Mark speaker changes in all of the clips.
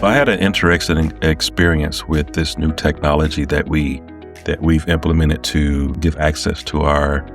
Speaker 1: I had an interesting experience with this new technology that we've implemented to give access to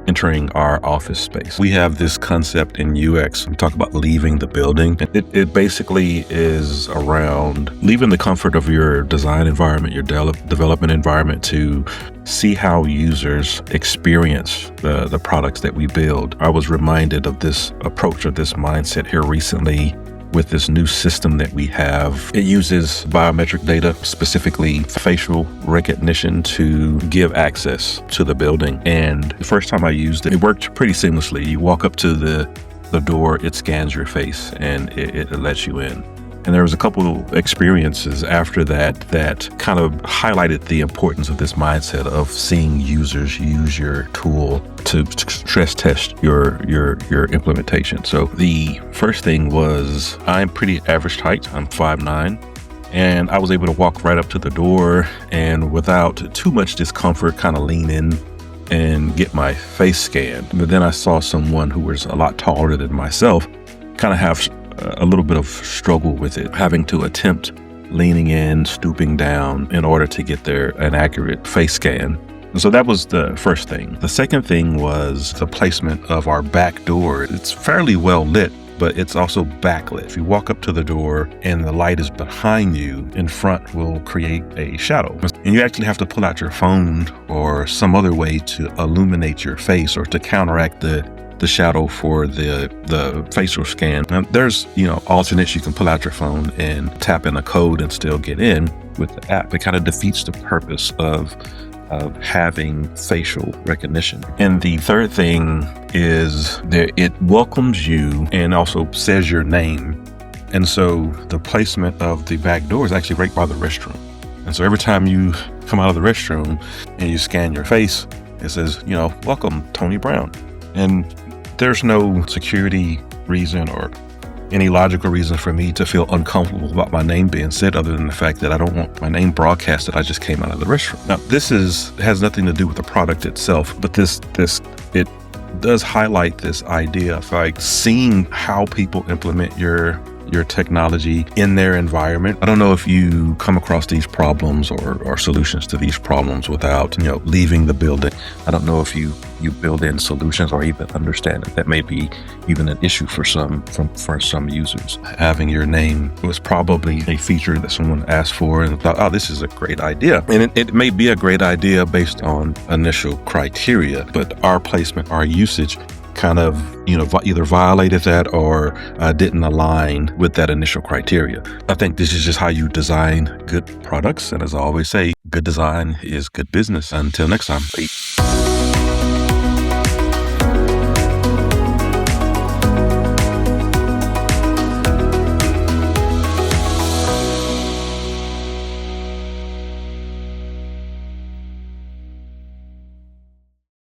Speaker 1: entering our office space. We have this concept in UX. We talk about leaving the building. It basically is around leaving the comfort of your design environment, your development environment, to see how users experience the products that we build. I was reminded of this approach, or this mindset here recently, with this new system that we have. It uses biometric data, specifically facial recognition, to give access to the building. And the first time I used it, it worked pretty seamlessly. You walk up to the door, it scans your face, and it lets you in. And there was a couple experiences after that kind of highlighted the importance of this mindset of seeing users use your tool to stress test your implementation. So the first thing was, I'm pretty average height. I'm 5'9", and I was able to walk right up to the door and without too much discomfort kind of lean in and get my face scanned. But then I saw someone who was a lot taller than myself kind of have a little bit of struggle with it, having to attempt leaning in, stooping down in order to get an accurate face scan. And so that was the first thing. The second thing was the placement of our back door. It's fairly well lit, but it's also backlit. If you walk up to the door and the light is behind you, in front will create a shadow. And you actually have to pull out your phone or some other way to illuminate your face or to counteract the shadow for the facial scan. Now, there's alternates. You can pull out your phone and tap in a code and still get in with the app. It kind of defeats the purpose of having facial recognition. And the third thing is that it welcomes you and also says your name. And so the placement of the back door is actually right by the restroom. And so every time you come out of the restroom and you scan your face, it says, welcome, Tony Brown. And there's no security reason or any logical reason for me to feel uncomfortable about my name being said, other than the fact that I don't want my name broadcasted. I just came out of the restroom. Now, this has nothing to do with the product itself, but it does highlight this idea of like seeing how people implement your technology in their environment. I don't know if you come across these problems or solutions to these problems without, leaving the building. I don't know if you build in solutions or even understand that may be even an issue for some users. Having your name was probably a feature that someone asked for and thought, oh, this is a great idea. And it may be a great idea based on initial criteria, but our placement, our usage kind of, either violated that or didn't align with that initial criteria. I think this is just how you design good products. And as I always say, good design is good business. Until next time, peace.